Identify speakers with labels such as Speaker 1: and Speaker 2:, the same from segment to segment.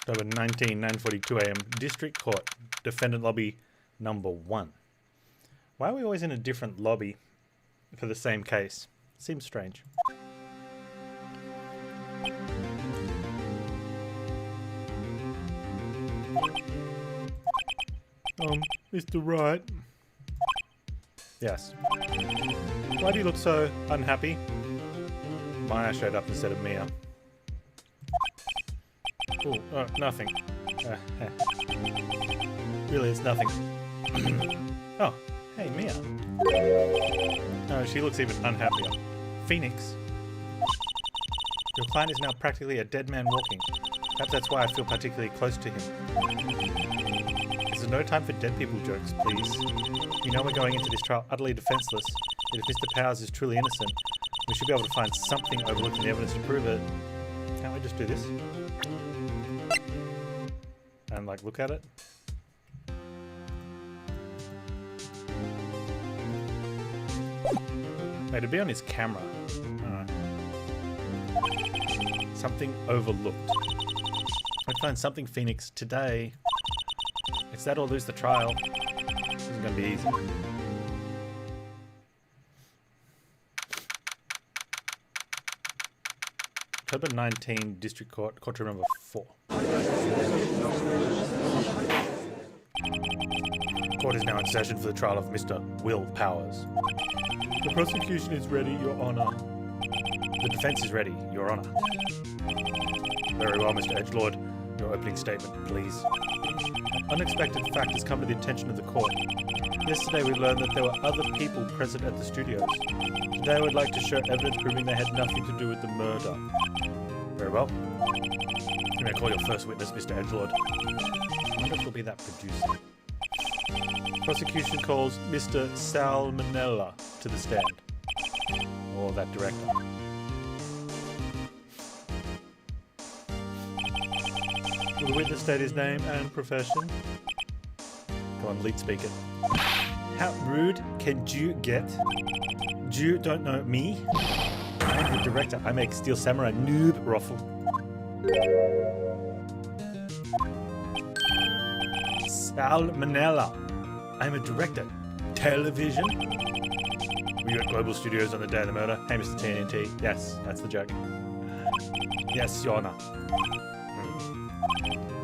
Speaker 1: October 19, 9:42 a.m. District Court, Defendant Lobby number 1. Why are we always in a different lobby for the same case? Seems strange. Mr. Wright. Yes. Why do you look so unhappy? Maya showed up instead of Mia. Oh, nothing. Really, it's nothing. Oh, hey, Mia. Oh, she looks even unhappier. Phoenix. Your client is now practically a dead man walking. Perhaps that's why I feel particularly close to him. This is no time for dead people jokes, please. You know we're going into this trial utterly defenseless. Yet if Mr. Powers is truly innocent, we should be able to find something overlooked in the evidence to prove it. Can't we just do this? And like look at it? Wait, to be on his camera. Something overlooked. I'd find something, Phoenix, today. It's that or lose the trial. This isn't gonna be easy. October 19, District Court, courtroom number 4. Court is now in session for the trial of Mr. Will Powers. The prosecution is ready, Your Honor. The defense is ready, Your Honor. Very well, Mr. Edgelord. Your opening statement, please. An unexpected fact has come to the attention of the court. Yesterday we learned that there were other people present at the studios. Today I would like to show evidence proving they had nothing to do with the murder. Very well. You may call your first witness, Mr. Edgelord. I wonder if it'll be that producer. Prosecution calls Mr. Salmonella to the stand. Or that director. Will the witness state his name and profession? Go on, lead speaker. How rude can you get? You don't know me? I'm the director. I make Steel Samurai noob ruffle. Salmonella. I'm a director. Television? Were you at Global Studios on the day of the murder? Hey, Mr. TNT. Yes, that's the joke. Yes, Your Honor.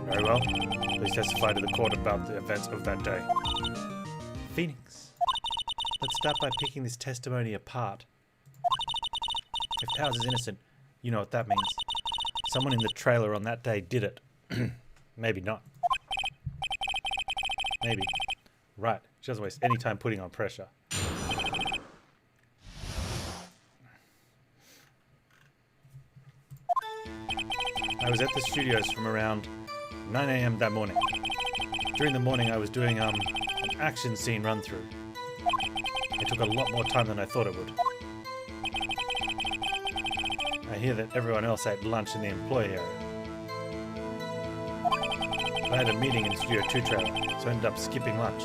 Speaker 1: Very well. Please testify to the court about the events of that day. Phoenix. Let's start by picking this testimony apart. If Powers is innocent, you know what that means. Someone in the trailer on that day did it. Maybe not. Maybe. Right. She doesn't waste any time putting on pressure. I was at the studios from around 9 a.m. that morning. During the morning I was doing an action scene run through. It took a lot more time than I thought it would. I hear that everyone else ate lunch in the employee area. I had a meeting in Studio 2 trailer, so I ended up skipping lunch.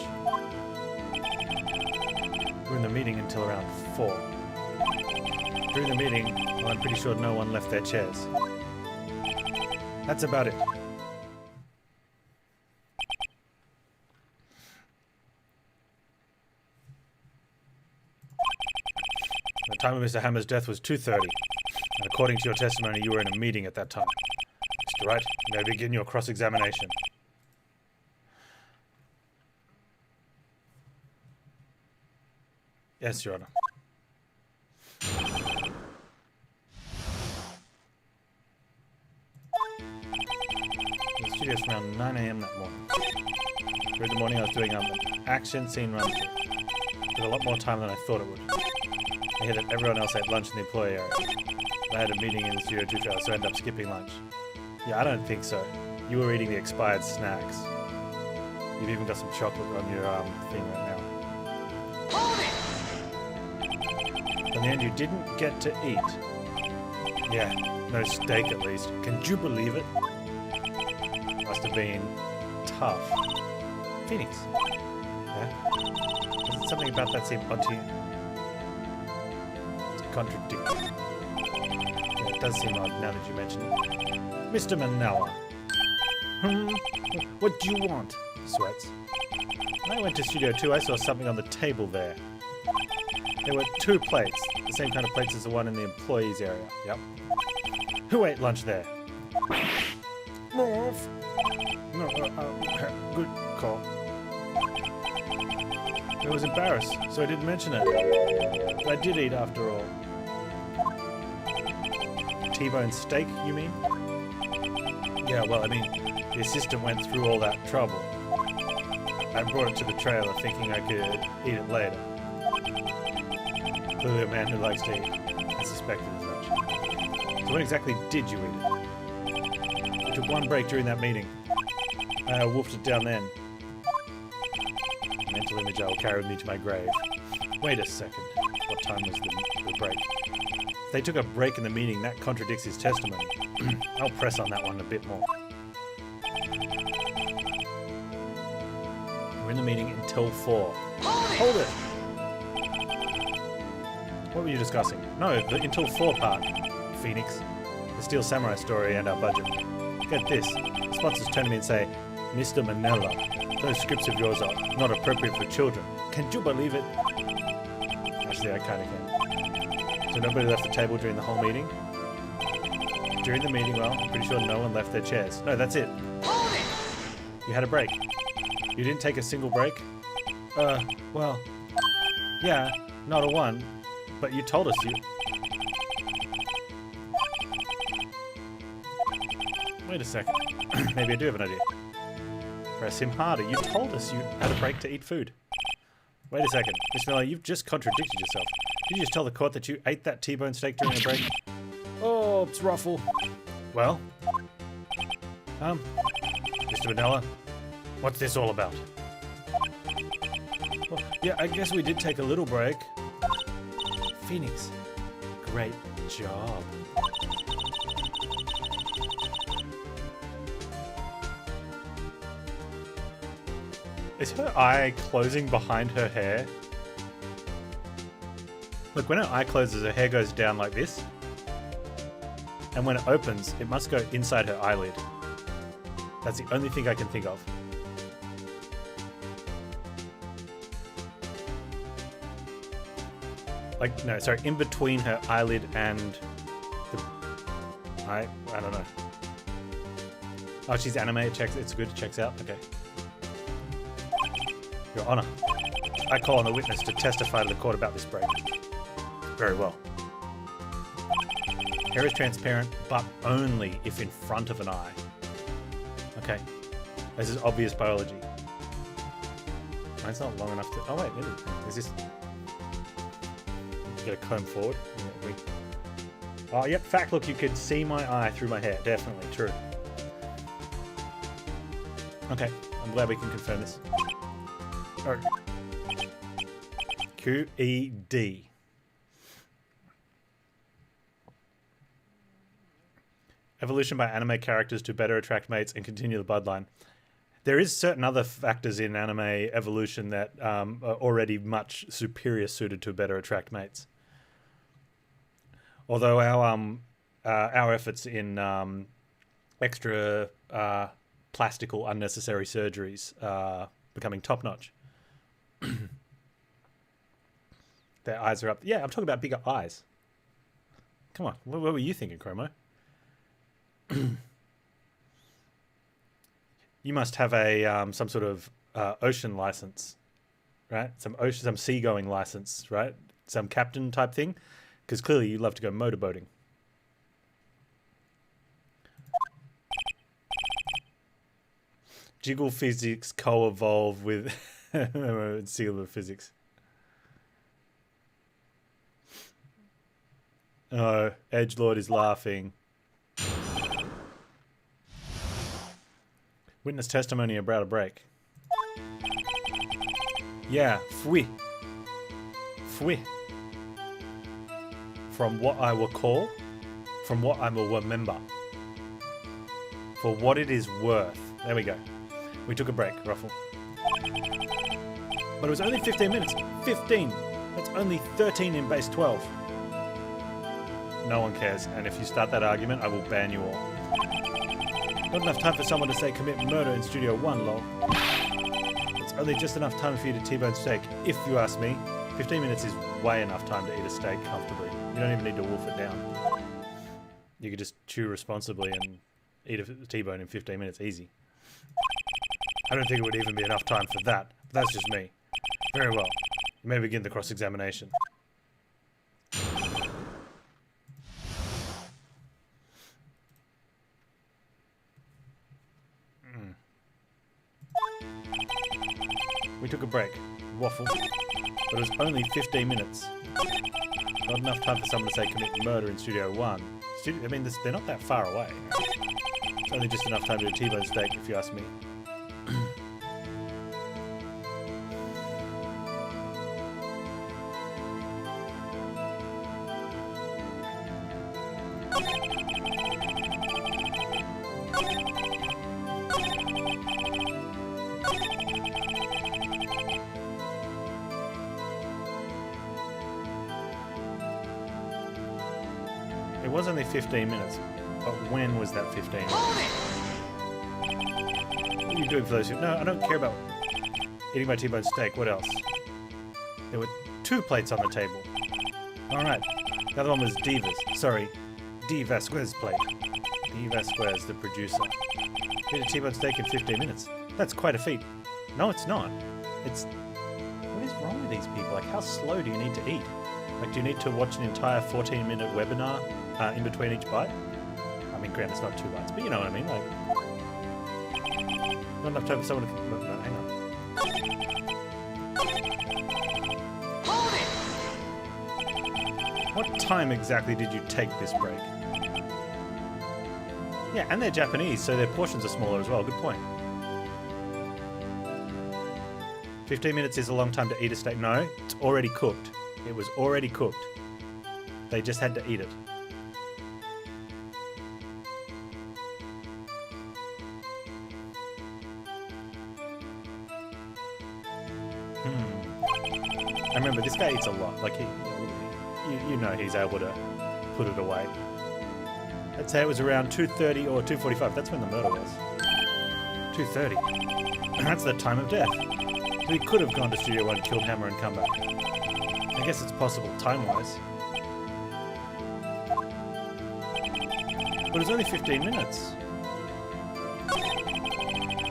Speaker 1: We were in the meeting until around 4. During the meeting, well, I'm pretty sure no one left their chairs. That's about it. The time of Mr. Hammer's death was 2:30, and according to your testimony, you were in a meeting at that time. Mr. Wright, you may begin your cross-examination. Yes, Your Honor. The studio's from around 9 a.m. that morning. During the morning I was doing an action scene run through. It took a lot more time than I thought it would. I hear that everyone else ate lunch in the employee area. I had a meeting in the Studio 2 trailer, so I ended up skipping lunch. Yeah, I don't think so. You were eating the expired snacks. You've even got some chocolate on your thing right now. Hold it! In the end, you didn't get to eat. Yeah, no steak at least. Can you believe it? Must have been tough. Phoenix. Yeah? There's something about that seem odd to you? It's contradictory. Yeah, it does seem odd now that you mention it. Mr. Manella. What do you want? He sweats. When I went to Studio 2, I saw something on the table there. There were 2 plates, the same kind of plates as the one in the employees area. Yep. Who ate lunch there? Morph. No, good call. I was embarrassed, so I didn't mention it. But I did eat after all. T-bone steak, you mean? Yeah, well, I mean, the assistant went through all that trouble. I brought it to the trailer thinking I could eat it later. Clearly a man who likes to eat. I suspected as much. So when exactly did you eat it? I took one break during that meeting. I wolfed it down then. Mental image I will carry with me to my grave. Wait a second. What time was the break? If they took a break in the meeting, that contradicts his testimony. I'll press on that one a bit more. We're in the meeting until 4. Hold it! What were you discussing? No, the until 4 part. Phoenix. The Steel Samurai story and our budget. Get this. The sponsors turn to me and say, Mr. Manella, those scripts of yours are not appropriate for children. Can you believe it? Actually, I kinda can. So nobody left the table during the whole meeting? During the meeting, well, I'm pretty sure no one left their chairs. No, that's it. You had a break. You didn't take a single break? Well, yeah, not a one, but you told us you... Wait a second. Maybe I do have an idea. Press him harder. You told us you had a break to eat food. Wait a second. Miss Miller, you've just contradicted yourself. Did you just tell the court that you ate that T-bone steak during a break? Oh, it's Ruffle. Well? Mr. Vanilla, what's this all about? Well, yeah, I guess we did take a little break. Phoenix, great job. Is her eye closing behind her hair? Look, when her eye closes, her hair goes down like this. And when it opens, it must go inside her eyelid. That's the only thing I can think of. Like, no, sorry, in between her eyelid and the... I don't know. Oh, she's anime, it's good, it checks out, okay. Your Honor, I call on the witness to testify to the court about this break. Very well. Hair is transparent, but only if in front of an eye. Okay. This is obvious biology. Mine's not long enough to... Oh wait, maybe. Is this... Get a comb forward. Yeah, oh, yep, fact, look, you could see my eye through my hair. Definitely, true. Okay, I'm glad we can confirm this. Oh. QED. Evolution by anime characters to better attract mates and continue the bloodline. There is certain other factors in anime evolution that are already much superior suited to better attract mates. Although our efforts in extra plastical unnecessary surgeries are becoming top notch. Their eyes are up. Yeah, I'm talking about bigger eyes. Come on, what were you thinking, Chromo? You must have a some sort of ocean license, right? Some seagoing license, right? Some captain type thing, because clearly you love to go motorboating. Jiggle physics co-evolve with seal physics. Oh, Edgelord is laughing. Witness testimony about a break. Yeah, fui. From what I will call, from what I will remember. For what it is worth. There we go. We took a break, Ruffle. But it was only 15 minutes. 15! That's only 13 in base 12. No one cares, and if you start that argument, I will ban you all. Not enough time for someone to say commit murder in Studio 1, lol. It's only just enough time for you to T-bone steak, if you ask me. 15 minutes is way enough time to eat a steak comfortably. You don't even need to wolf it down. You could just chew responsibly and eat a T-bone in 15 minutes, easy. I don't think it would even be enough time for that. But that's just me. Very well. You may begin the cross-examination. We took a break. Waffle. But it was only 15 minutes. Not enough time for someone to say commit murder in Studio 1. I mean, they're not that far away. It's only just enough time to do a T-bone steak, if you ask me. It was only 15 minutes, but when was that 15 minutes? What are you doing for those who... No, I don't care about eating my T-bone steak. What else? There were 2 plates on the table. Alright. The other one was Diva's. Sorry, D. Vasquez plate. D. Vasquez, the producer. Eat a T-bone steak in 15 minutes. That's quite a feat. No, it's not. It's... What is wrong with these people? Like, how slow do you need to eat? Like, do you need to watch an entire 14-minute webinar in between each bite? I mean, granted, it's not 2 bites, but you know what I mean. Like, not enough time for someone to... No, hang on.
Speaker 2: Hold it!
Speaker 1: What time exactly did you take this break? Yeah, and they're Japanese, so their portions are smaller as well. Good point. 15 minutes is a long time to eat a steak. No, it's already cooked. It was already cooked. They just had to eat it. I remember this guy eats a lot. Like you know he's able to put it away. I'd say it was around 2:30 or 2:45. That's when the murder was. 2:30. That's the time of death. We could have gone to Studio 1, killed Hammer, and come back. I guess it's possible, time-wise. But it's only 15 minutes.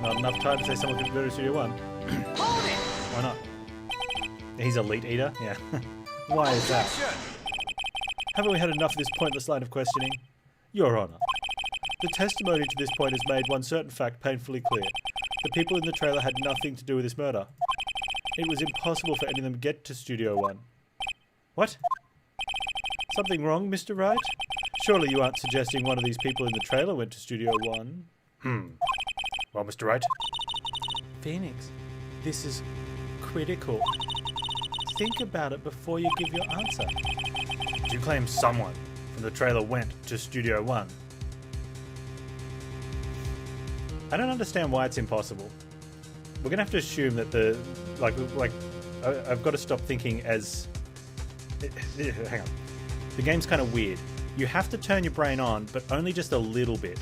Speaker 1: Not enough time to say someone could go to Studio 1.
Speaker 2: Hold it!
Speaker 1: Why not? He's a elite eater? Yeah. Why is that? Haven't we had enough of this pointless line of questioning? Your Honor, the testimony to this point has made one certain fact painfully clear. The people in the trailer had nothing to do with this murder. It was impossible for any of them to get to Studio 1. What? Something wrong, Mr. Wright? Surely you aren't suggesting one of these people in the trailer went to Studio 1? Well, Mr. Wright? Phoenix, this is critical. Think about it before you give your answer. You claim someone from the trailer went to Studio 1. I don't understand why it's impossible. We're gonna have to assume that the... I've got to stop thinking as... Hang on. The game's kind of weird. You have to turn your brain on, but only just a little bit.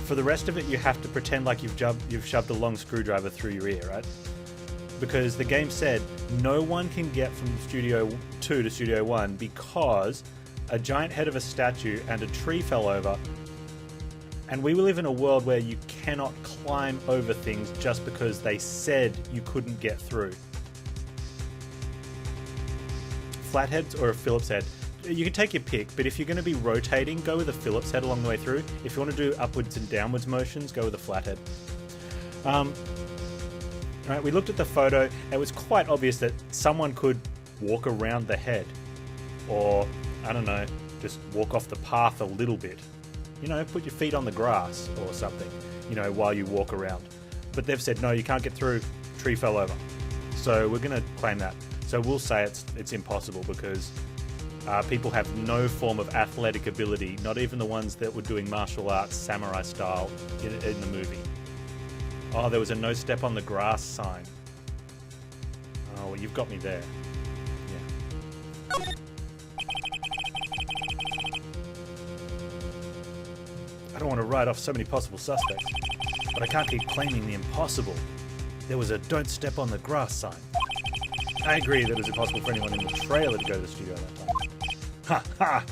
Speaker 1: For the rest of it, you have to pretend like you've shoved a long screwdriver through your ear, right? Because the game said no one can get from Studio 2 to Studio 1 because a giant head of a statue and a tree fell over, and we live in a world where you cannot climb over things just because they said you couldn't get through. Flatheads or a Phillips head? You can take your pick, but if you're going to be rotating, go with a Phillips head along the way through. If you want to do upwards and downwards motions, go with a flathead. Right, we looked at the photo. It was quite obvious that someone could walk around the head. Or, I don't know, just walk off the path a little bit. You know, put your feet on the grass or something, you know, while you walk around. But they've said, no, you can't get through, tree fell over. So we're going to claim that. So we'll say it's impossible because people have no form of athletic ability, not even the ones that were doing martial arts, samurai style, in the movie. Oh, there was a no step on the grass sign. Oh, well, you've got me there. Yeah. I don't want to write off so many possible suspects, but I can't keep claiming the impossible. There was a "don't step on the grass" sign. I agree that it was impossible for anyone in the trailer to go to the studio at that time. Ha ha!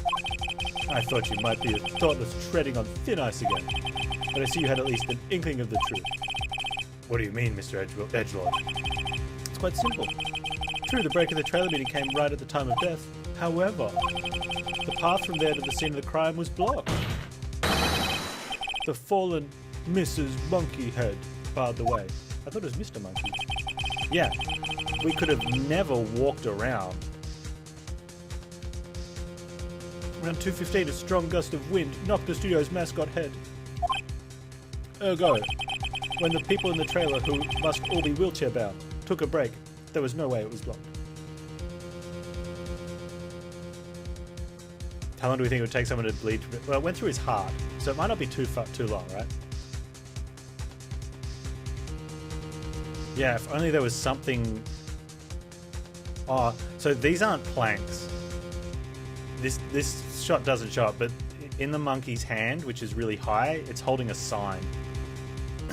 Speaker 1: I thought you might be as thoughtless treading on thin ice again, but I see you had at least an inkling of the truth. What do you mean, Mr. Edgelord? It's quite simple. True, the break of the trailer meeting came right at the time of death. However, the path from there to the scene of the crime was blocked. The fallen Mrs. Monkey Head barred the way. I thought it was Mr. Monkey. Yeah, we could have never walked around. Around 2:15, a strong gust of wind knocked the studio's mascot head. Ergo, when the people in the trailer, who must all be wheelchair-bound, took a break, there was no way it was blocked. How long do we think it would take someone to bleed? Well, it went through his heart, so it might not be too long, right? Yeah, if only there was something... Oh, so these aren't planks. This shot doesn't show up, but in the monkey's hand, which is really high, it's holding a sign.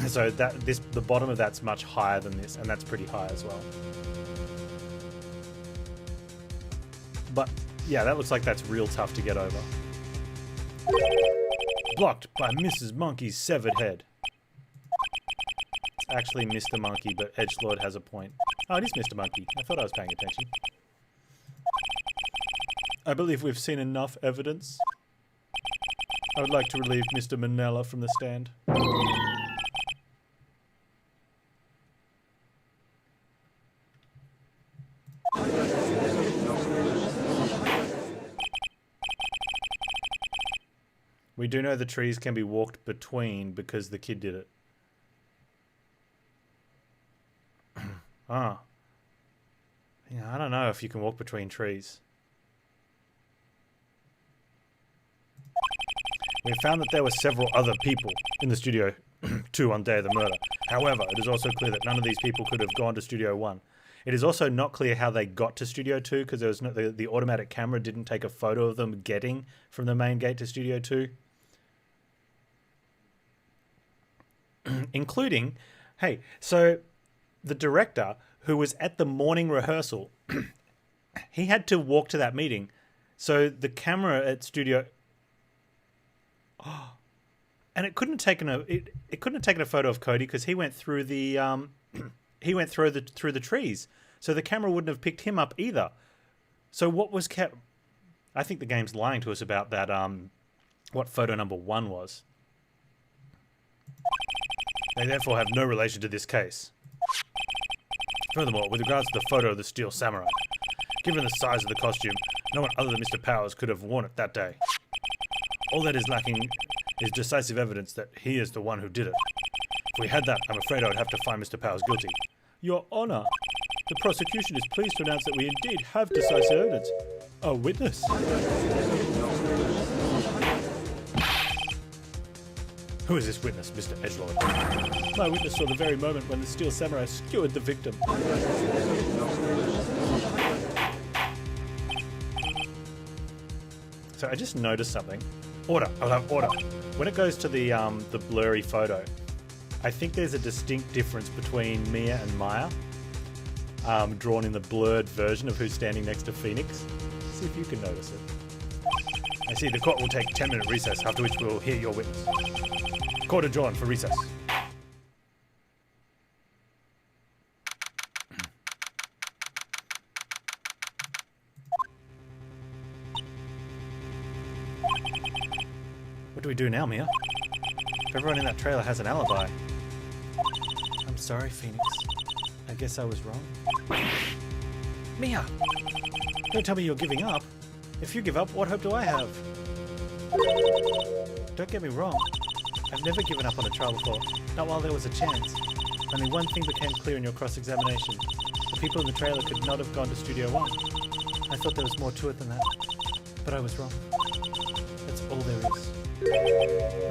Speaker 1: So the bottom of that's much higher than this, and that's pretty high as well. But yeah, that looks like that's real tough to get over. Blocked by Mrs. Monkey's severed head. It's actually Mr. Monkey, but Edgelord has a point. Oh, it is Mr. Monkey. I thought I was paying attention. I believe we've seen enough evidence. I would like to relieve Mr. Manella from the stand. We do know the trees can be walked between because the kid did it. Ah. Yeah, I don't know if you can walk between trees. We found that there were several other people in the Studio 2 on day of the murder. However, it is also clear that none of these people could have gone to Studio 1. It is also not clear how they got to Studio 2 because there was no, the automatic camera didn't take a photo of them getting from the main gate to Studio 2. Including, hey, so the director who was at the morning rehearsal, he had to walk to that meeting. So the camera at Studio... Oh, and it couldn't have taken a photo of Cody because he went through the through the trees. So the camera wouldn't have picked him up either. So what was kept? I think the game's lying to us about that. What photo number 1 was. They therefore have no relation to this case. Furthermore, with regards to the photo of the Steel Samurai, given the size of the costume, no one other than Mr. Powers could have worn it that day. All that is lacking is decisive evidence that he is the one who did it. If we had that, I'm afraid I would have to find Mr. Powers guilty. Your Honor, the prosecution is pleased to announce that we indeed have decisive evidence. A witness. Who is this witness, Mr. Edgelord? My witness saw the very moment when the Steel Samurai skewered the victim. So I just noticed something. Order. I'll have order. When it goes to the blurry photo, I think there's a distinct difference between Mia and Maya, drawn in the blurred version of who's standing next to Phoenix. See if you can notice it. I see the court will take 10-minute recess, after which we'll hear your witness. Court adjourned for recess. What do we do now, Mia? If everyone in that trailer has an alibi. I'm sorry, Phoenix. I guess I was wrong. Mia! Don't tell me you're giving up. If you give up, what hope do I have? Don't get me wrong. I've never given up on a trial before, not while there was a chance. Only one thing became clear in your cross-examination. The people in the trailer could not have gone to Studio 1. I thought there was more to it than that, but I was wrong. That's all there is.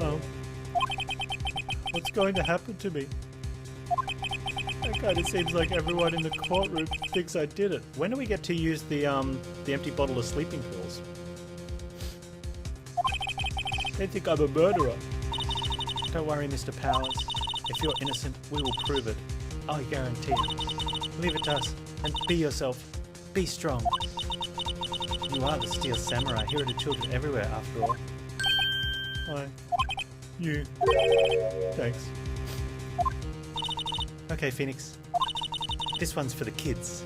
Speaker 1: Oh. What's going to happen to me? It kind of seems like everyone in the courtroom thinks I did it. When do we get to use the empty bottle of sleeping pills? They think I'm a murderer. Don't worry, Mr. Powers. If you're innocent, we will prove it. I guarantee it. Leave it to us and be yourself. Be strong. You are the Steel Samurai, hero to children everywhere, after all. You. Thanks. Okay, Phoenix. This one's for the kids.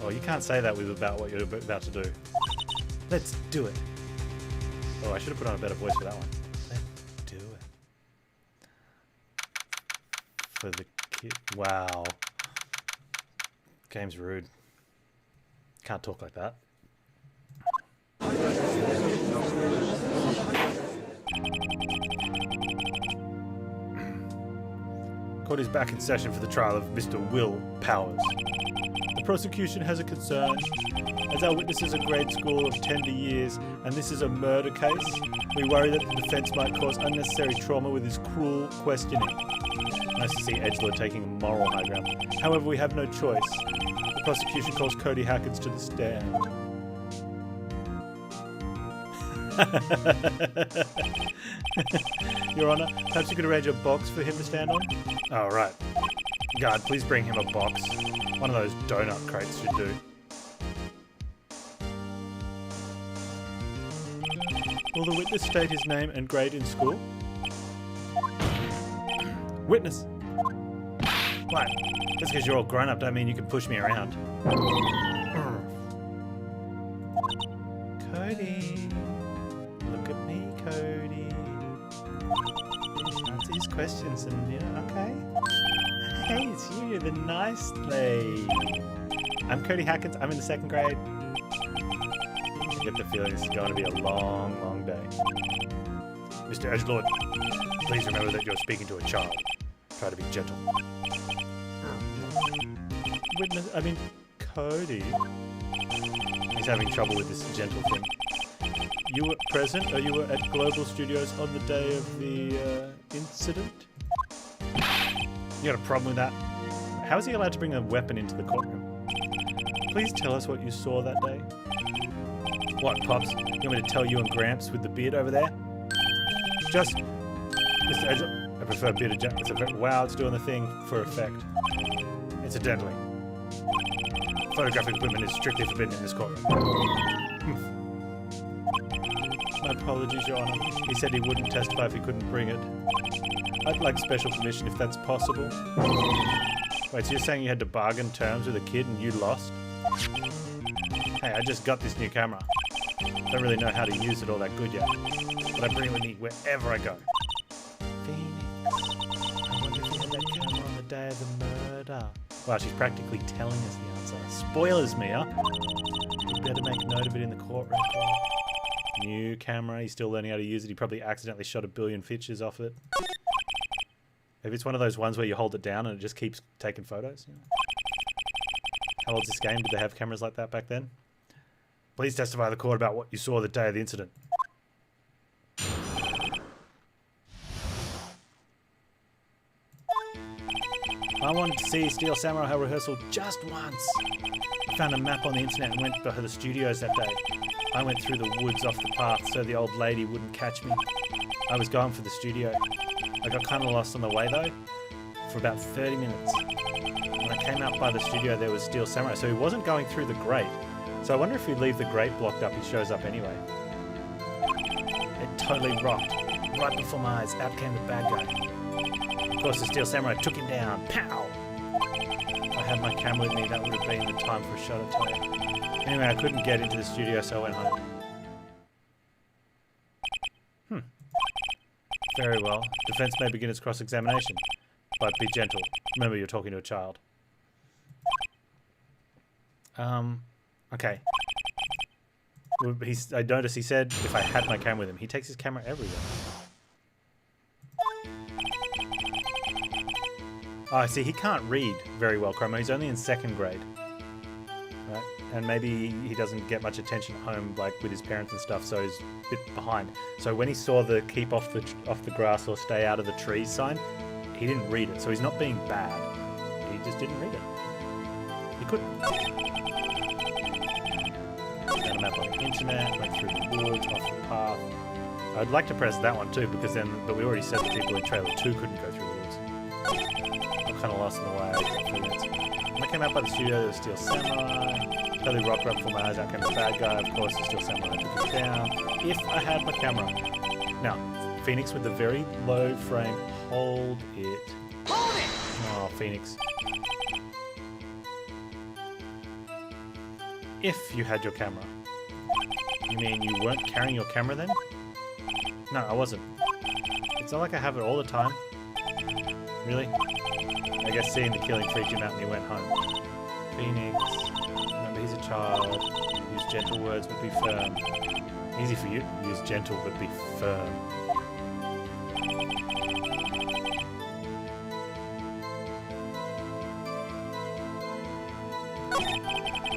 Speaker 1: Oh, you can't say that with about what you're about to do. Let's do it. Oh, I should have put on a better voice for that one. Let's do it. For the kid. Wow. Game's rude. Can't talk like that. Court is back in session for the trial of Mr. Will Powers. The prosecution has a concern. As our witnesses are grade school of tender years, and this is a murder case, we worry that the defense might cause unnecessary trauma with his cruel questioning. Nice to see Edgelord taking a moral high ground. However, we have no choice. The prosecution calls Cody Hackett to the stand. Your Honor, perhaps you could arrange a box for him to stand on? Oh, right. Guard, please bring him a box. One of those donut crates should do. Will the witness state his name and grade in school? Witness! What? Just because you're all grown up don't mean you can push me around. Cody! Look at me, Cody. Answer his questions and, you know, okay. Hey, it's you, you're the nice lady. I'm Cody Hackett, I'm in the 2nd grade. I get the feeling this is going to be a long, long day. Mr. Edgelord, please remember that you're speaking to a child. Try to be gentle. Witness, I mean, Cody. He's having trouble with this gentle thing. You were present, or you were at Global Studios on the day of the incident? You got a problem with that? How is he allowed to bring a weapon into the courtroom? Please tell us what you saw that day. What, Pops? You want me to tell you and Gramps with the beard over there? Just... Mr. Edgelord, I prefer bearded gentlemen. Wow, it's doing the thing for effect. Incidentally, photographic equipment is strictly forbidden in this courtroom. My apologies, Your Honor. He said he wouldn't testify if he couldn't bring it. I'd like special permission if that's possible. Wait, so you're saying you had to bargain terms with a kid and you lost? Hey, I just got this new camera. Don't really know how to use it all that good yet, but I bring it with me wherever I go. Phoenix, I wonder if you had that camera on the day of the murder. Wow, she's practically telling us the answer. Spoilers, Mia. You'd better make note of it in the court record. New camera, he's still learning how to use it. He probably accidentally shot 1 billion pictures off it. Maybe it's one of those ones where you hold it down and it just keeps taking photos. You know? How old's this game? Did they have cameras like that back then? Please testify to the court about what you saw the day of the incident. I wanted to see Steel Samurai rehearsal just once. I found a map on the internet and went to the studios that day. I went through the woods off the path so the old lady wouldn't catch me. I was going for the studio. I got kind of lost on the way though, for about 30 minutes. When I came out by the studio there was Steel Samurai, so he wasn't going through the grate. So I wonder if we leave the grate blocked up, he shows up anyway. It totally rocked. Right before my eyes, out came the bad guy. Of course the Steel Samurai took him down. Pow! If I had my camera with me, that would have been the time for a shot or two. Anyway, I couldn't get into the studio, so I went home. Very well. Defense may begin its cross-examination. But be gentle. Remember, you're talking to a child. Okay. I noticed he said if I had my camera with him. He takes his camera everywhere. Oh, see, he can't read very well, Chromo. He's only in 2nd grade. Right? And maybe he doesn't get much attention at home, like with his parents and stuff, so he's a bit behind. So when he saw the keep off the grass or stay out of the trees sign, he didn't read it. So he's not being bad. He just didn't read it. He couldn't. Found a map on the internet, went through the woods, off the path. I'd like to press that one too, because then, but we already said that people in trailer 2 couldn't go through the woods. I'm kind of lost in the way. When I came out by the studio, there was Steel Samurai. Totally rock rub for my eyes, out came the bad guy. Of course, the Steel Samurai took it down. If I had my camera. Now, Phoenix with the very low frame. Hold it.
Speaker 2: Hold it!
Speaker 1: Oh, Phoenix. If you had your camera. You mean you weren't carrying your camera then? No, I wasn't. It's not like I have it all the time. Really? I guess seeing the killing freaked him out and he went home. Phoenix. Remember, he's a child. Use gentle words but be firm. Easy for you. Use gentle but be firm.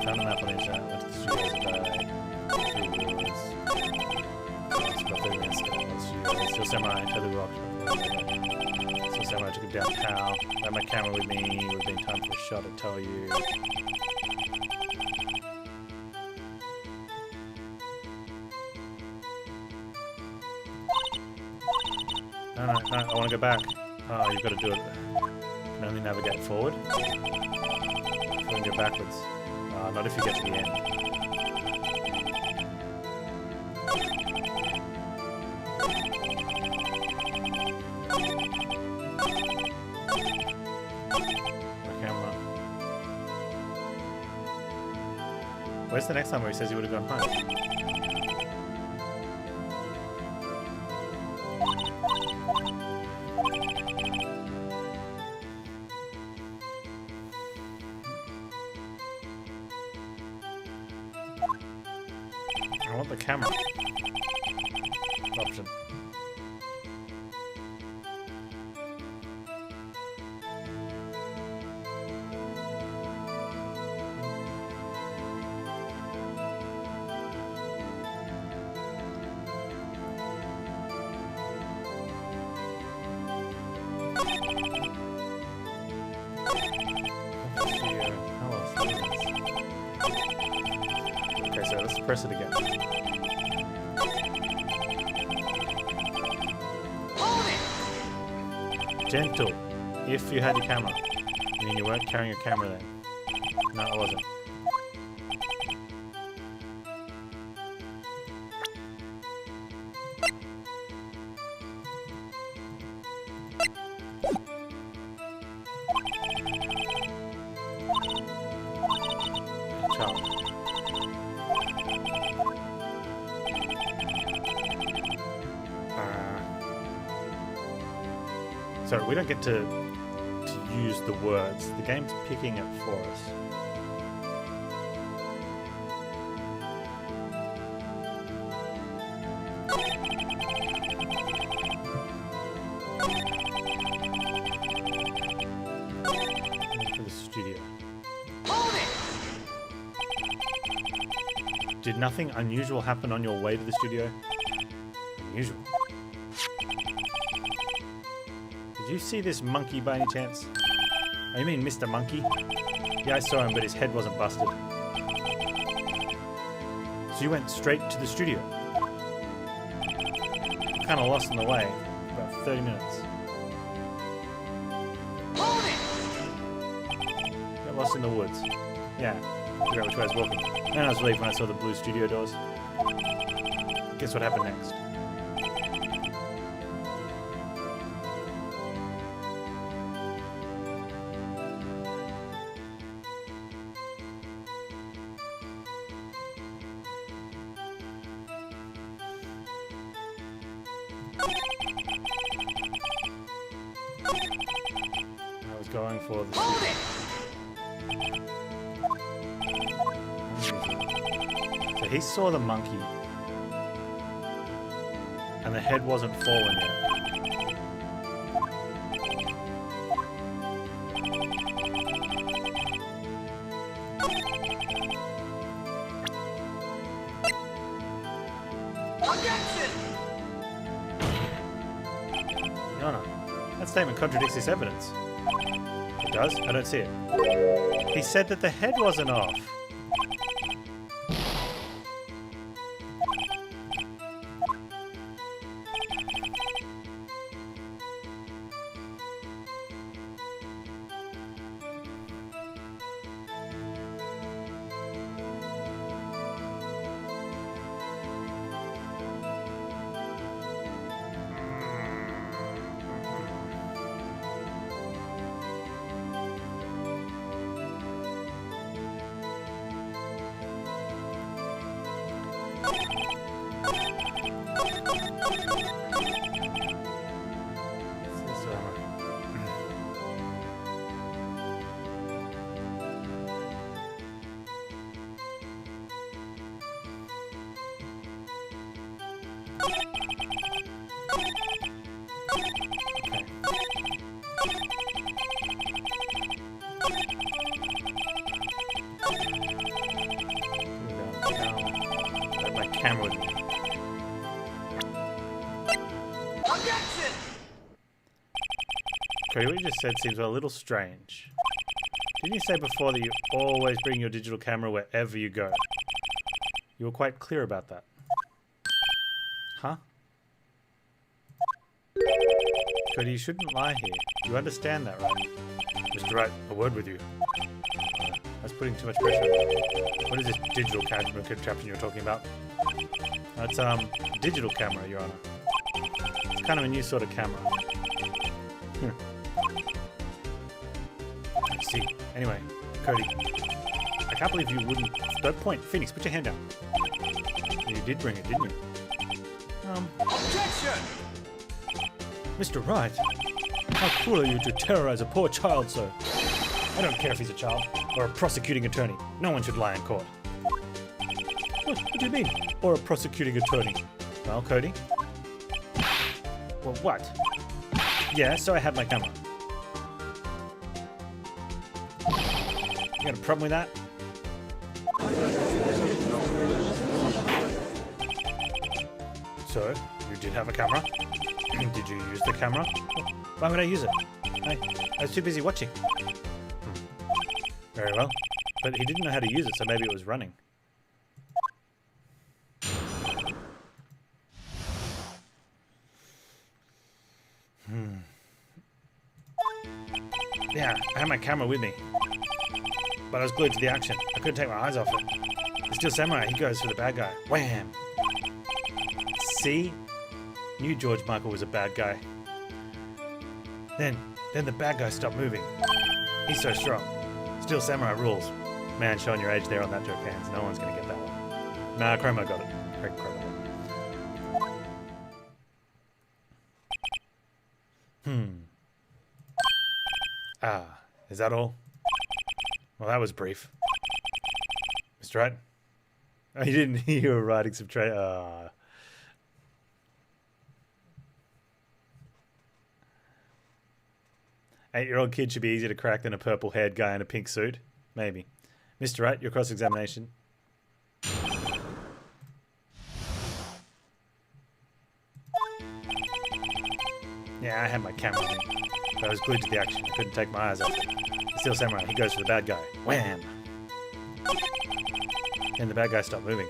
Speaker 1: Found the map on the internet. Went to the studios today. Through woods. It's about 30 minutes ago. Went to the studios. Still Samurai. Totally rocked. Still Samurai took him down Pow. Had my camera with me. Would have been time for a shot, I tell you. No, I want to go back. Oh, you've got to do it. Can only navigate forward. You can go backwards. Not if you get to the end. My camera. Where's the next time where he says he would have gone home? I want the camera option. Okay, so let's press it again. Gentle. If you had your camera. I mean, you weren't carrying your camera then. No, I wasn't. Child. So we don't get to use the words. The game's picking it for us. For the studio. Did nothing unusual happen on your way to the studio? Unusual. Did you see this monkey by any chance? Oh, you mean Mr. Monkey? Yeah, I saw him, but his head wasn't busted. So you went straight to the studio? Kind of lost in the way. About 30 minutes. Got lost in the woods. Yeah, I forgot which way I was walking. And I was relieved when I saw the blue studio doors. Guess what happened next? I was going for the... So he saw the monkey. And the head wasn't fallen yet. No. That statement contradicts this evidence. It does? I don't see it. He said that the head wasn't off.
Speaker 2: Objection!
Speaker 1: Cody, what you just said seems a little strange. Didn't you say before that you always bring your digital camera wherever you go? You were quite clear about that. Huh? Cody, you shouldn't lie here. You understand that, right? Mr. Wright, a word with you. That's putting too much pressure on you. What is this digital camera contraption you're talking about? That's digital camera, Your Honor. It's kind of a new sort of camera. I see. Anyway, Cody, I can't believe you wouldn't. Don't point. Phoenix, put your hand down. You did bring it, didn't you?
Speaker 2: Objection!
Speaker 1: Mr. Wright, how cruel are you to terrorize a poor child so? I don't care if he's a child or a prosecuting attorney. No one should lie in court. What do you mean? Or a prosecuting attorney? Well, Cody? Well, what? Yeah, so I had my camera. You got a problem with that? So, you did have a camera? Did you use the camera? Why would I use it? I was too busy watching. Very well. But he didn't know how to use it, so maybe it was running. Yeah, I had my camera with me. But I was glued to the action. I couldn't take my eyes off it. The Steel Samurai, he goes for the bad guy. Wham! See? Knew George Michael was a bad guy. Then the bad guy stopped moving. He's so strong. Steel Samurai rules. Man, showing your age there on that joke, Panz. No one's gonna get that one. Nah, Chromo got it. Craig Chromo. Ah, is that all? Well, that was brief. Mr. Wright? Oh, you didn't hear you were writing some Ah. 8-year-old kid should be easier to crack than a purple-haired guy in a pink suit. Maybe. Mr. Wright, your cross-examination. Yeah, I had my camera on me, but I was glued to the action. I couldn't take my eyes off it. The Steel Samurai, he goes for the bad guy. Wham! And the bad guy stopped moving.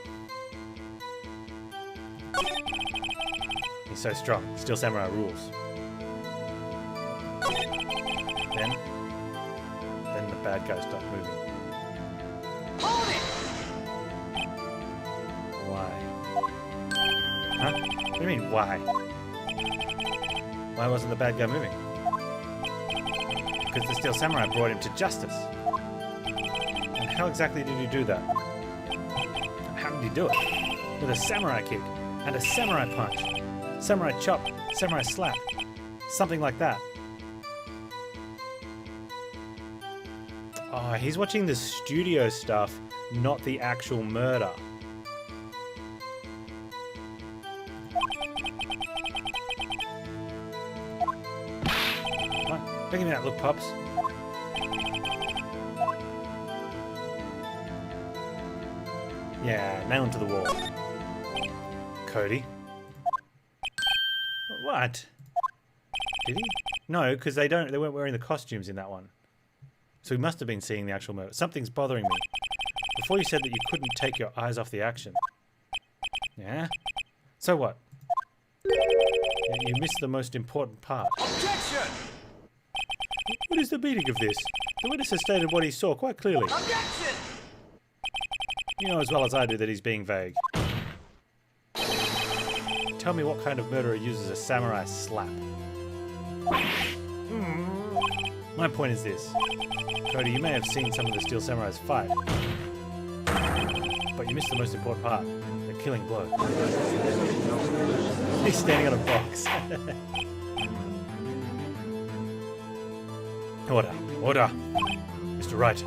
Speaker 1: He's so strong. Steel Samurai rules. Then the bad guy stopped moving.
Speaker 2: Hold it!
Speaker 1: Why? Huh? What do you mean, why? Why wasn't the bad guy moving? Because the Steel Samurai brought him to justice. And how exactly did he do that? How did he do it? With a samurai kick, and a samurai punch, samurai chop, samurai slap, something like that. Oh, he's watching the studio stuff, not the actual murder. What? Don't give me that look, Pops. Yeah, nail him to the wall. Cody? What? Did he? No, because they weren't wearing the costumes in that one. So he must have been seeing the actual murder. Something's bothering me. Before you said that you couldn't take your eyes off the action. Yeah? So what? You missed the most important part.
Speaker 2: Objection!
Speaker 1: What is the meaning of this? The witness has stated what he saw quite clearly.
Speaker 2: Objection!
Speaker 1: You know as well as I do that he's being vague. Tell me what kind of murderer uses a samurai slap. My point is this. Cody, you may have seen some of the Steel Samurais fight, but you missed the most important part, the killing blow. He's standing on a box. Order. Order. Mr. Wright,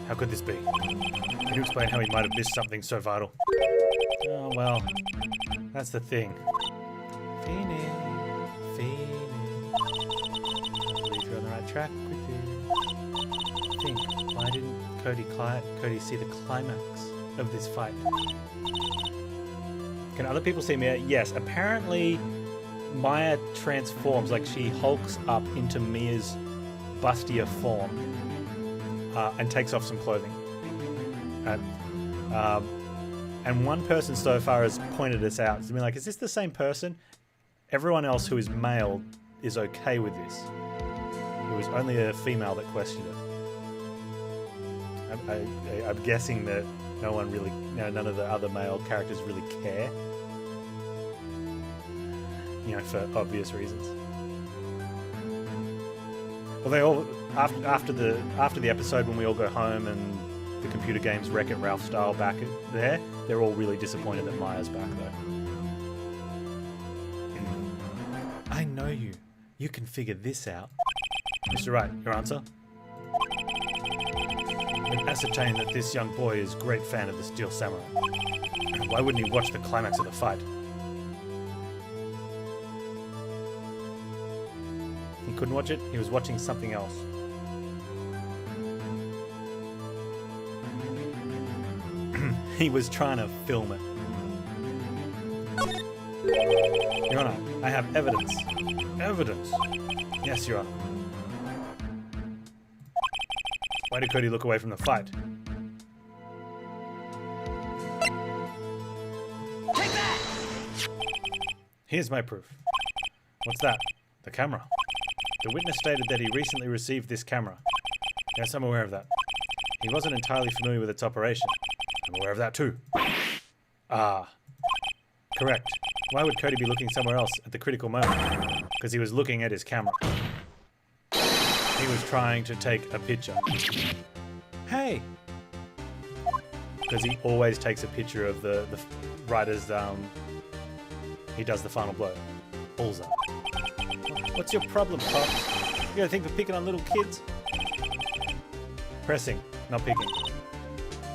Speaker 1: how could this be? Can you explain how he might have missed something so vital? Oh, well, that's the thing. Phoenix. On the right track with you. Think, why didn't Cody see the climax of this fight? Can other people see me? Yes, apparently Maya transforms, like she hulks up into Mia's bustier form and takes off some clothing. And one person so far has pointed this out. It's been like, is this the same person? Everyone else who is male is okay with this. It was only a female that questioned it. I'm guessing that none of the other male characters really care. For obvious reasons. Well, they all after the episode when we all go home and the computer games Wreck-It Ralph style back there, they're all really disappointed that Maya's back though. I know you. You can figure this out. Mr. Wright, your answer? I've ascertained that this young boy is a great fan of the Steel Samurai. Why wouldn't he watch the climax of the fight? He couldn't watch it? He was watching something else. He was trying to film it. Your Honor, I have evidence. Evidence? Yes, Your Honor. Why did Cody look away from the fight?
Speaker 2: Take that!
Speaker 1: Here's my proof. What's that? The camera. The witness stated that he recently received this camera. Yes, I'm aware of that. He wasn't entirely familiar with its operation. I'm aware of that too. Ah. Correct. Why would Cody be looking somewhere else at the critical moment? Because he was looking at his camera. He was trying to take a picture. Hey! Because he always takes a picture of the writer's, he does the final blow. Bullseye. What's your problem, Pops? You gotta think we're picking on little kids? Pressing, not picking.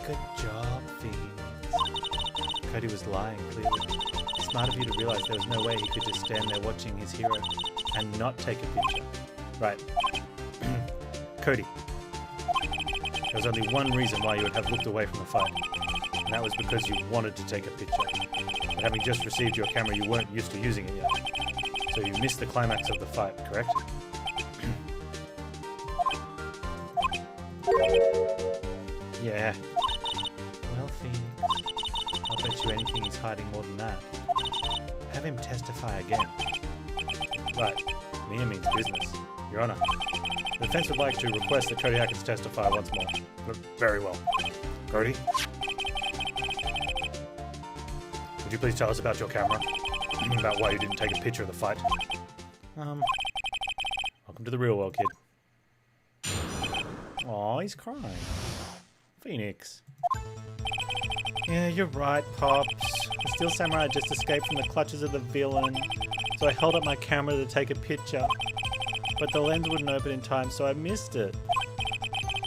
Speaker 1: Good job, Phoenix. Cody was lying, clearly. Smart of you to realize there was no way he could just stand there watching his hero and not take a picture. Right. Cody. There was only one reason why you would have looked away from the fight. And that was because you wanted to take a picture. But having just received your camera, you weren't used to using it yet. So you missed the climax of the fight, correct? Yeah. Well, Phoenix, I'll bet you anything he's hiding more than that. Have him testify again. Right. Mia means business. Your Honor. The defense would like to request that Cody Hackins testify once more. Very well. Cody? Would you please tell us about your camera? About why you didn't take a picture of the fight? Welcome to the real world, kid. Aw, he's crying. Phoenix. Yeah, you're right, Pops. The Steel Samurai just escaped from the clutches of the villain, so I held up my camera to take a picture. But the lens wouldn't open in time, so I missed it.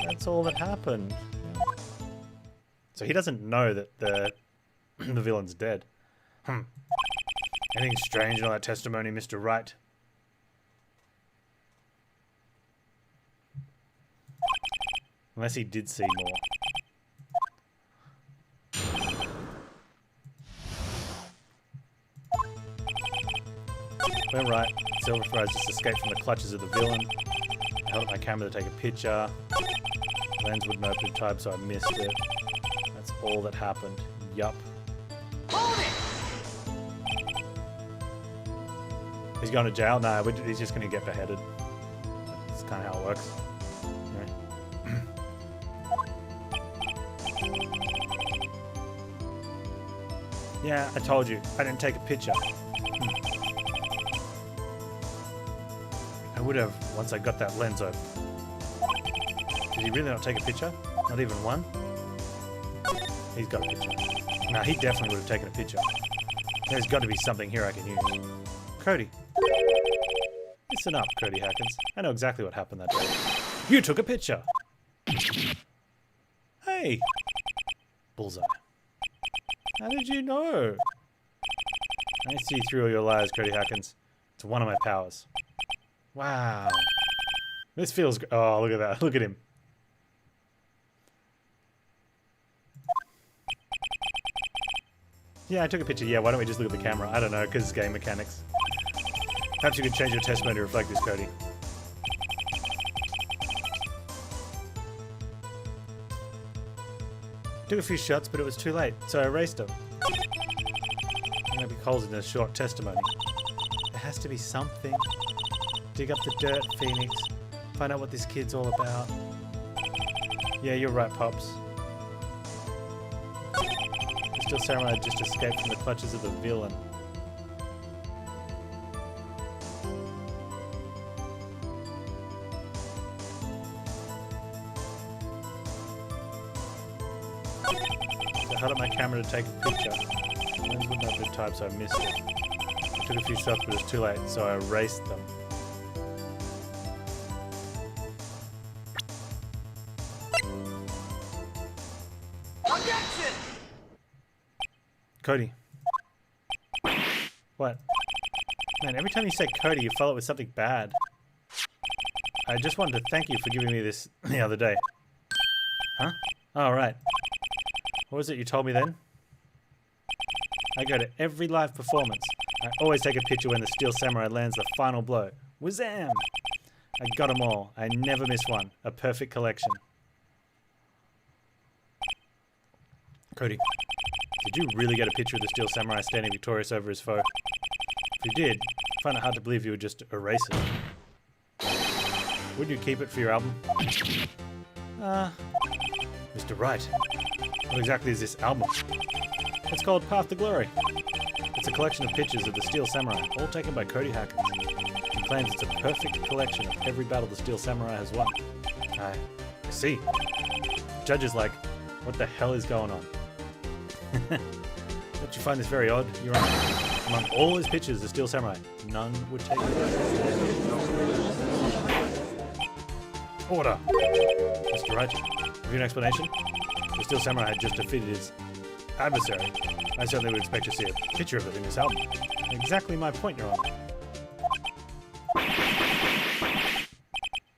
Speaker 1: That's all that happened. So he doesn't know that the villain's dead. Anything strange in all that testimony, Mr. Wright? Unless he did see more. We're right. Silver Fries just escaped from the clutches of the villain. I held up my camera to take a picture. The lens wouldn't open in time, so I missed it. That's all that happened. Yup.
Speaker 2: Hold it!
Speaker 1: He's going to jail? No, he's just going to get beheaded. That's kind of how it works. Yeah, I told you. I didn't take a picture. I would have once I got that lens open. Did he really not take a picture? Not even one? He's got a picture. No, he definitely would have taken a picture. There's got to be something here I can use. Cody. Listen up, Cody Hackins. I know exactly what happened that day. You took a picture! Hey! Bullseye. How did you know? I see through all your lies, Cody Hackins. It's one of my powers. Wow. This feels... Oh, look at that. Look at him. Yeah, I took a picture. Yeah, why don't we just look at the camera? I don't know, because it's game mechanics. Perhaps you could change your testimony to reflect this, Cody. Took a few shots, but it was too late, so I erased them. I'm gonna be cold in this short testimony. There has to be something. Dig up the dirt, Phoenix. Find out what this kid's all about. Yeah, you're right, Pops. The Steel Samurai had just escaped from the clutches of the villain. So I held up my camera to take a picture. The lens wouldn't open in time, so I missed it. I took a few shots, but it was too late, so I erased them.
Speaker 2: Objection!
Speaker 1: Cody. What? Man, every time you say Cody, you follow it with something bad. I just wanted to thank you for giving me this the other day. Huh? Oh, right. What was it you told me then? I go to every live performance. I always take a picture when the Steel Samurai lands the final blow. Wazam! I got them all. I never miss one. A perfect collection. Cody, did you really get a picture of the Steel Samurai standing victorious over his foe? If you did, I find it hard to believe you would just erase it. Wouldn't you keep it for your album? Mr. Wright, what exactly is this album? It's called Path to Glory. It's a collection of pictures of the Steel Samurai, all taken by Cody Hackins. He claims it's a perfect collection of every battle the Steel Samurai has won. I see. The judge is like, what the hell is going on? Don't you find this very odd, Your Honor? Among all his pictures of the Steel Samurai, none would take it. Order! Mr. Wright, have you an explanation? The Steel Samurai had just defeated his adversary. I certainly would expect to see a picture of it in this album. Exactly my point, Your Honor.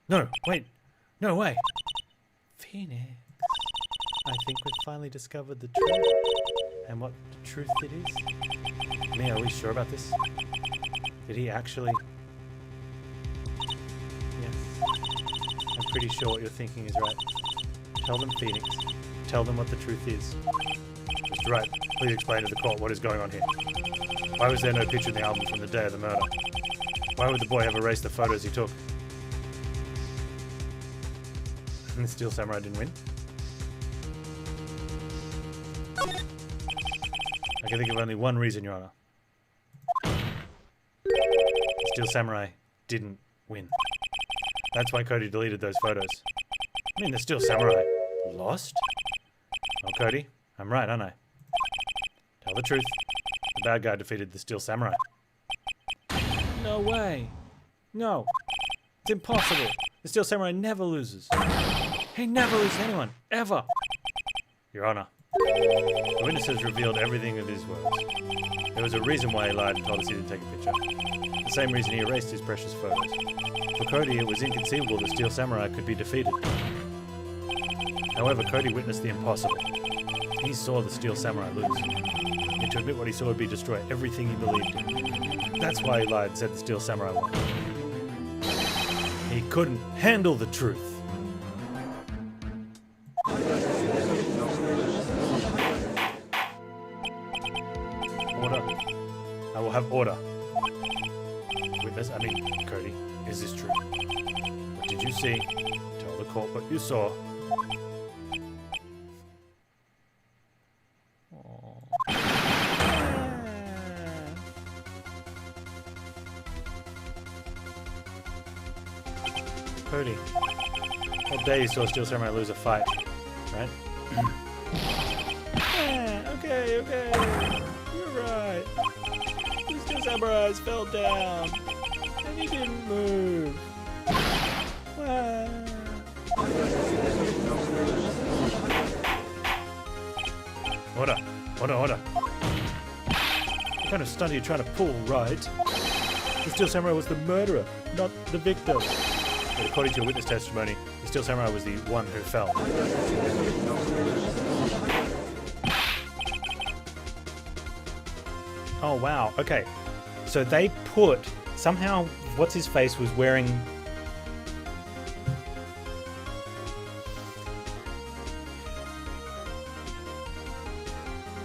Speaker 1: No, wait. No way. Phoenix. I think we've finally discovered the truth. And what the truth it is. Mia, are we sure about this? Did he actually... Yes. I'm pretty sure what you're thinking is right. Tell them, Phoenix. Tell them what the truth is. Mr. Wright, please explain to the court what is going on here. Why was there no picture in the album from the day of the murder? Why would the boy have erased the photos he took? And the Steel Samurai didn't win? I can think of only one reason, Your Honor. The Steel Samurai didn't win. That's why Cody deleted those photos. I mean, the Steel Samurai lost? Oh, Cody, I'm right, aren't I? Tell the truth. The bad guy defeated the Steel Samurai. No way. No. It's impossible. The Steel Samurai never loses. He never loses anyone, ever. Your Honor, the witness has revealed everything of his words. There was a reason why he lied and told us he didn't take a picture. The same reason he erased his precious photos. For Cody, it was inconceivable the Steel Samurai could be defeated. However, Cody witnessed the impossible. He saw the Steel Samurai lose. And to admit what he saw would be destroy everything he believed in. That's why he lied and said the Steel Samurai won. He couldn't handle the truth. Order. I will have order. Witness, Cody, is this true? What did you see? Tell the court what you saw. Cody, that day you saw Steel Samurai lose a fight, right? Yeah, okay. You're right. The Steel Samurai fell down, and he didn't move. Order. What kind of stunt are you trying to pull, right? The Steel Samurai was the murderer, not the victim. But according to your witness testimony, the Steel Samurai was the one who fell. Oh, wow. Okay. So they put Somehow, what's-his-face was wearing...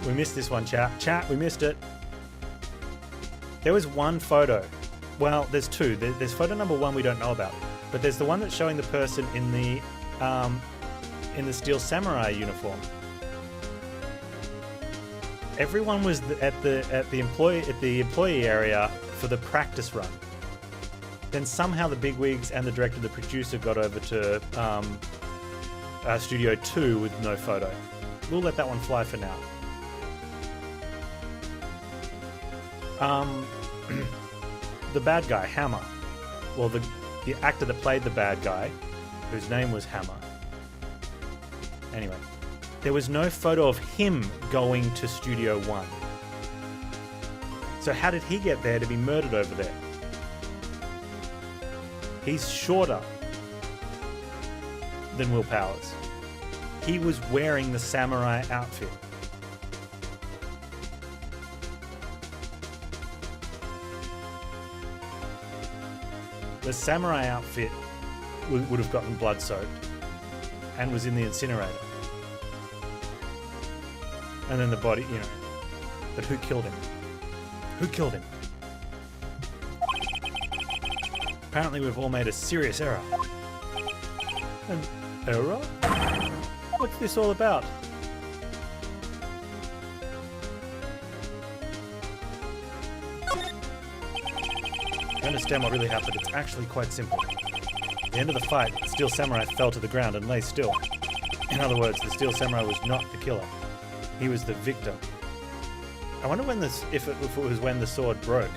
Speaker 1: We missed this one, chat. Chat, we missed it. There was one photo. Well, there's two. There's photo number 1 we don't know about. But there's the one that's showing the person in the Steel Samurai uniform. Everyone was at the employee area for the practice run. Then somehow the bigwigs and the director, the producer, got over to Studio 2 with no photo. We'll let that one fly for now. The bad guy, Hammer. Well, the actor that played the bad guy, whose name was Hammer. Anyway, there was no photo of him going to Studio 1. So how did he get there to be murdered over there? He's shorter than Will Powers. He was wearing the samurai outfit. The samurai outfit would have gotten blood-soaked and was in the incinerator. And then the body, you know. But who killed him? Who killed him? Apparently we've all made a serious error. An error? What's this all about? To understand what really happened, it's actually quite simple. At the end of the fight, the Steel Samurai fell to the ground and lay still. In other words, the Steel Samurai was not the killer. He was the victim. I wonder when if it was when the sword broke.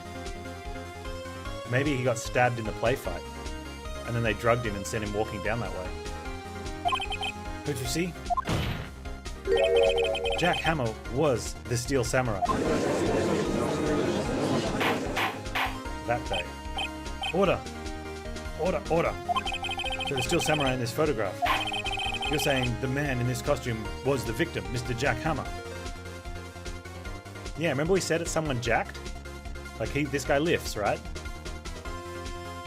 Speaker 1: Maybe he got stabbed in the play fight, and then they drugged him and sent him walking down that way. Who'd you see? Jack Hammer was the Steel Samurai. That day. Order! Order! Order! So the Steel Samurai in this photograph. You're saying the man in this costume was the victim, Mr. Jack Hammer. Yeah, remember we said it's someone jacked? Like this guy lifts, right?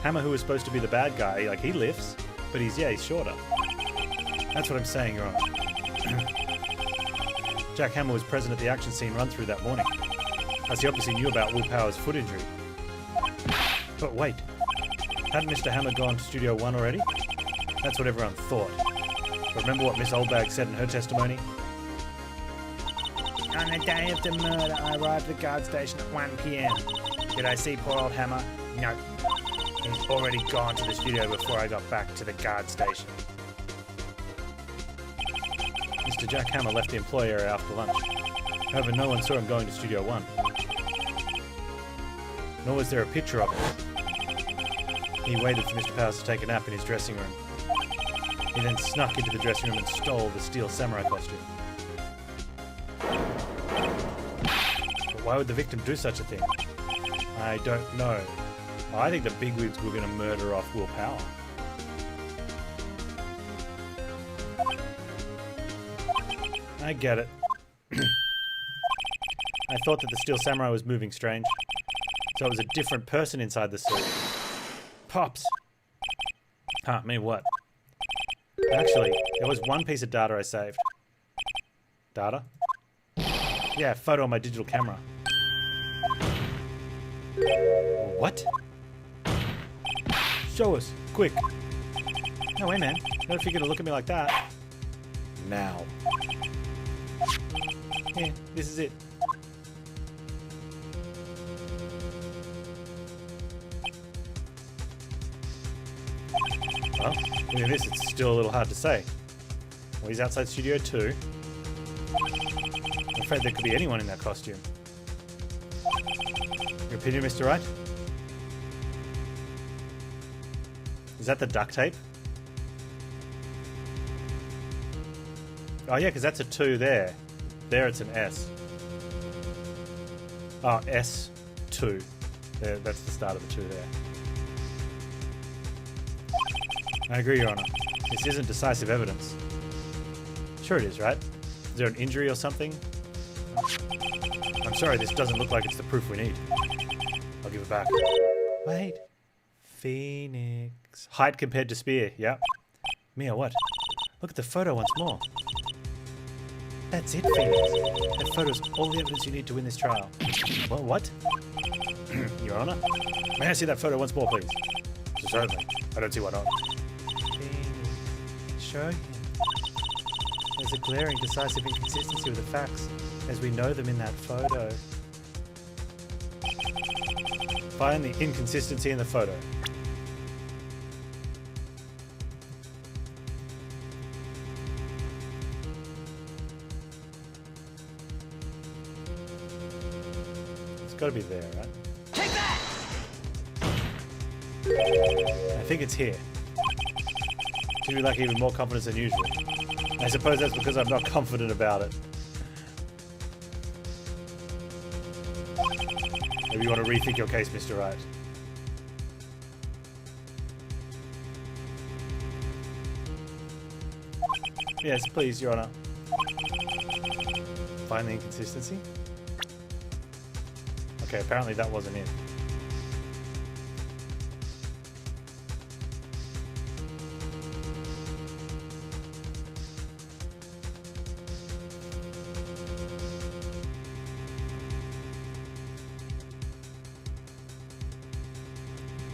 Speaker 1: Hammer, who was supposed to be the bad guy, like he lifts, but he's shorter. That's what I'm saying, Your Honor. Jack Hammer was present at the action scene run-through that morning. Thus he obviously knew about Will Powers' foot injury. But wait, hadn't Mr. Hammer gone to Studio 1 already? That's what everyone thought. But remember what Miss Oldbag said in her testimony? On the day of the murder, I arrived at the guard station at 1 PM. Did I see poor old Hammer? No. He's already gone to the studio before I got back to the guard station. Mr. Jack Hammer left the employee area after lunch. However, no one saw him going to Studio 1. Nor was there a picture of him. He waited for Mr. Powers to take a nap in his dressing room. He then snuck into the dressing room and stole the Steel Samurai costume. But why would the victim do such a thing? I don't know. I think the bigwigs were going to murder off Will Power. I get it. I thought that the Steel Samurai was moving strange. So it was a different person inside the suit. Pops! Huh, me what? Actually, there was one piece of data I saved. Data? Yeah, photo on my digital camera. What? Show us, quick. No way, man. Not if you're gonna look at me like that. Now. Yeah, this is it. Well, look at this, it's still a little hard to say. Well, he's outside Studio 2. I'm afraid there could be anyone in that costume. Your opinion, Mr. Wright? Is that the duct tape? Oh yeah, because that's a 2 there. There it's an S. Oh, S2. There, that's the start of the 2 there. I agree, Your Honor. This isn't decisive evidence. Sure it is, right? Is there an injury or something? I'm sorry, this doesn't look like it's the proof we need. I'll give it back. Wait. Phoenix. Height compared to spear. Yep. Mia, what? Look at the photo once more. That's it, Phoenix. That photo's all the evidence you need to win this trial. Well, what? Your Honor? May I see that photo once more, please? Certainly. I don't see why not. Phoenix. Show him. There's a glaring, decisive inconsistency with the facts as we know them in that photo. Find the inconsistency in the photo. It's got to be there, right?
Speaker 2: Take that!
Speaker 1: I think it's here. To be like even more confidence than usual. I suppose that's because I'm not confident about it. Maybe you want to rethink your case, Mr. Wright. Yes, please, Your Honor. Find the inconsistency? Okay, apparently that wasn't it.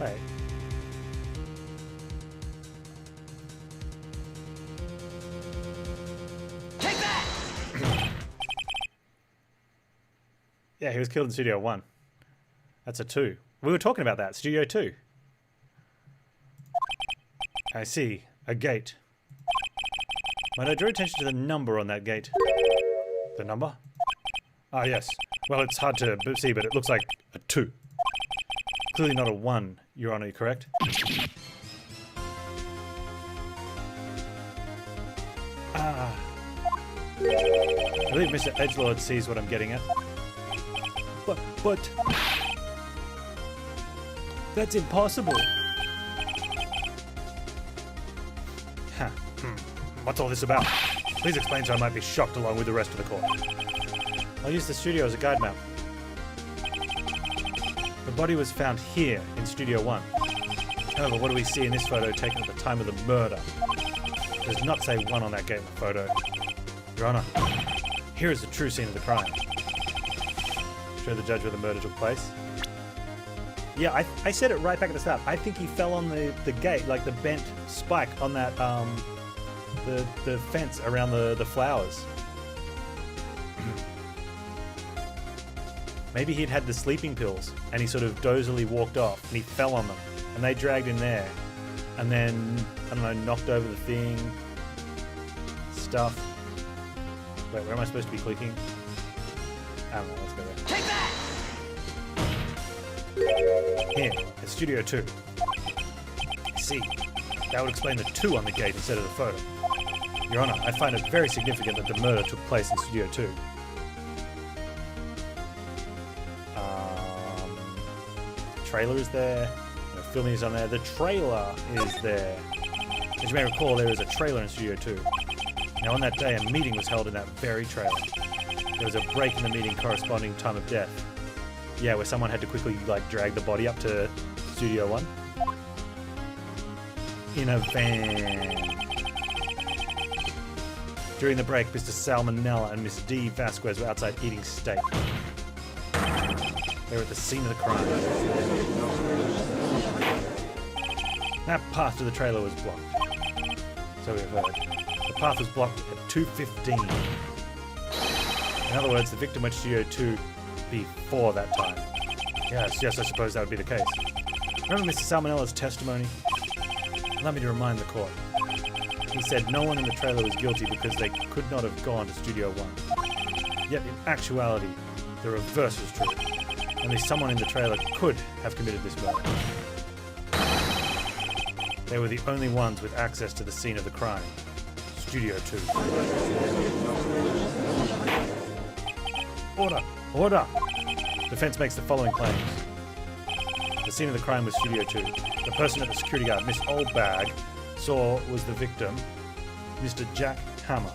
Speaker 1: Wait.
Speaker 2: Take that!
Speaker 1: Yeah, he was killed in Studio 1. That's a 2. We were talking about that. Studio 2. I see. A gate. Might I draw attention to the number on that gate? The number? Ah, yes. Well, it's hard to see, but it looks like a 2. Clearly not a 1, Your Honor, correct? Ah. I believe Mr. Edgelord sees what I'm getting at. But... That's impossible! Huh. What's all this about? Please explain so I might be shocked along with the rest of the court. I'll use the studio as a guide map. The body was found here in Studio 1. However, what do we see in this photo taken at the time of the murder? It does not say 1 on that gate in the photo. Your Honor, here is the true scene of the crime. Show the judge where the murder took place. Yeah, I said it right back at the start. I think he fell on the gate, like the bent spike on that, the fence around the flowers. Maybe he'd had the sleeping pills and he sort of dozily walked off and he fell on them and they dragged him there and then, I don't know, knocked over the thing, stuff. Wait, where am I supposed to be clicking? I don't know, let's go there.
Speaker 2: Take that!
Speaker 1: Here, it's Studio 2. See, that would explain the 2 on the gate instead of the photo. Your Honor, I find it very significant that the murder took place in Studio 2. Trailer is there, the filming is on there, the trailer is there. As you may recall, there is a trailer in Studio 2. Now on that day, a meeting was held in that very trailer. There was a break in the meeting corresponding time of death. Yeah, where someone had to quickly, like, drag the body up to Studio 1. In a van. During the break, Mr. Salmonella and Miss D. Vasquez were outside eating steak. They were at the scene of the crime. That path to the trailer was blocked. So we've heard. The path was blocked at 2:15. In other words, the victim went to Studio 2 before that time. Yes, I suppose that would be the case. Remember Mr. Salmonella's testimony? Allow me to remind the court. He said no one in the trailer was guilty because they could not have gone to Studio 1. Yet in actuality, the reverse was true. Only someone in the trailer could have committed this murder. They were the only ones with access to the scene of the crime. Studio 2. Order! Order! Defense makes the following claims. The scene of the crime was Studio 2. The person at the security guard, Miss Oldbag, saw was the victim, Mr. Jack Hammer.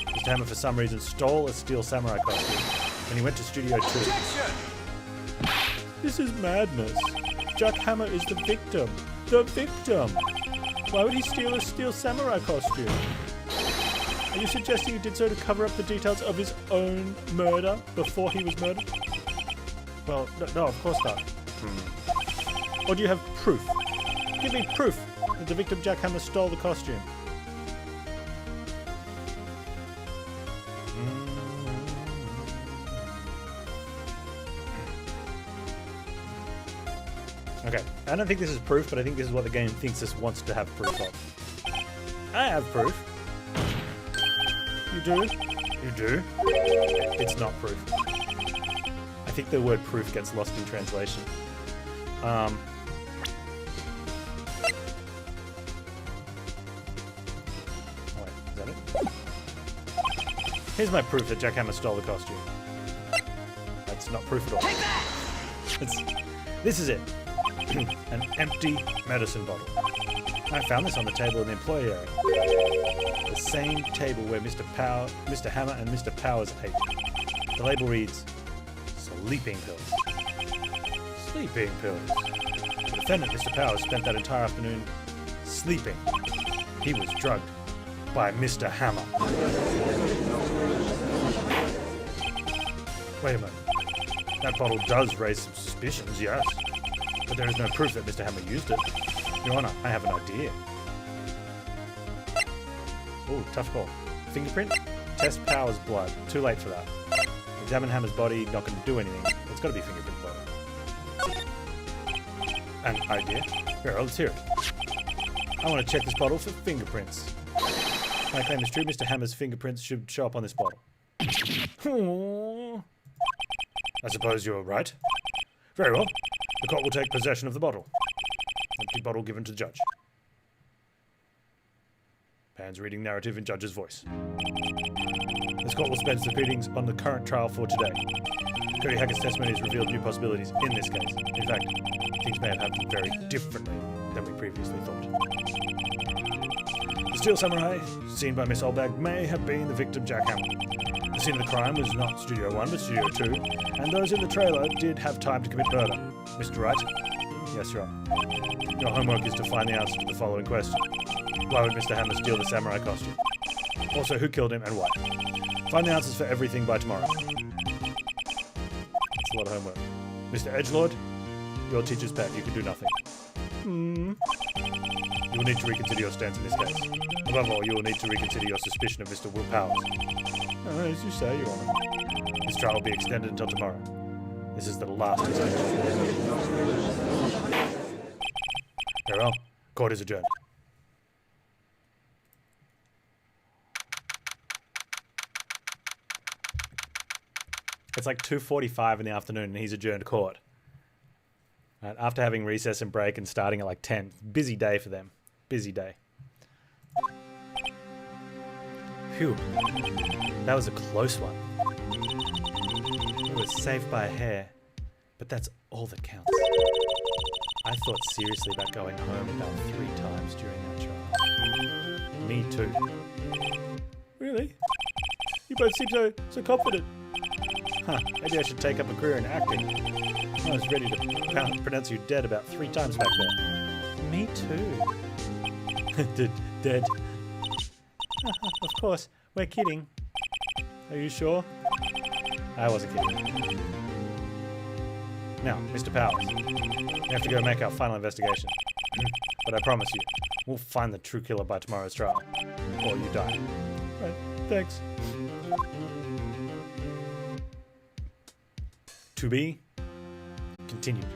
Speaker 1: Mr. Hammer, for some reason, stole a steel samurai costume when he went to Studio 2.
Speaker 2: Objection!
Speaker 1: This is madness. Jack Hammer is the victim. The victim! Why would he steal a steel samurai costume? Are you suggesting he did so to cover up the details of his own murder before he was murdered? Well, no, of course not. Or do you have proof? Give me proof that the victim Jack Hammer stole the costume. Okay, I don't think this is proof, but I think this is what the game thinks this wants to have proof of. I have proof. You do? You do? It's not proof. I think the word proof gets lost in translation. Wait, is that it? Here's my proof that Jack Hammer stole the costume. That's not proof at all.
Speaker 2: Take that!
Speaker 1: This is it. An empty medicine bottle. I found this on the table in the employee area. The same table where Mr. Hammer and Mr. Powers ate. The label reads, sleeping pills. Sleeping pills. The defendant, Mr. Powers, spent that entire afternoon sleeping. He was drugged by Mr. Hammer. Wait a moment. That bottle does raise some suspicions, yes. But there is no proof that Mr. Hammer used it. Your Honor, I have an idea. Ooh, tough call. Fingerprint? Test Powers' blood. Too late for that. Examine Hammer's body, not going to do anything. It's got to be fingerprint bottle. An idea? Here, let's hear it. I want to check this bottle for fingerprints. My claim is true. Mr. Hammer's fingerprints should show up on this bottle. I suppose you're right. Very well. The court will take possession of the bottle. Empty bottle given to the judge. Panz reading narrative in judge's voice. This court will spend the proceedings on the current trial for today. Cody Hackett's testimony has revealed new possibilities in this case. In fact, things may have happened very differently than we previously thought. The Steel Samurai, seen by Miss Olbag, may have been the victim Jack Hammer. The scene of the crime was not Studio 1, but Studio 2, and those in the trailer did have time to commit murder. Mr. Wright? Yes, Your Honor. Your homework is to find the answer to the following question. Why would Mr. Hammer steal the samurai costume? Also, who killed him and why? Find the answers for everything by tomorrow. That's a lot of homework. Mr. Edgelord? Your teacher's pet. You can do nothing. You will need to reconsider your stance in this case. Above all, you will need to reconsider your suspicion of Mr. Will Powers. As you say, Your Honor. This trial will be extended until tomorrow. This is the last extension. Very well. Court is adjourned. It's like 2:45 in the afternoon and he's adjourned court. Right, after having recess and break and starting at like 10. Busy day for them. Busy day. Phew. That was a close one. It was saved by a hair. But that's all that counts. I thought seriously about going home about 3 times during that trial. Me too. Really? You both seem so confident. Huh, maybe I should take up a career in acting. I was ready to pronounce you dead about 3 times back there. Me too. Dead. Of course, we're kidding. Are you sure? I wasn't kidding. Now, Mr. Powers, we have to go make our final investigation. But I promise you, we'll find the true killer by tomorrow's trial. Or you die. Right, thanks. To be continued.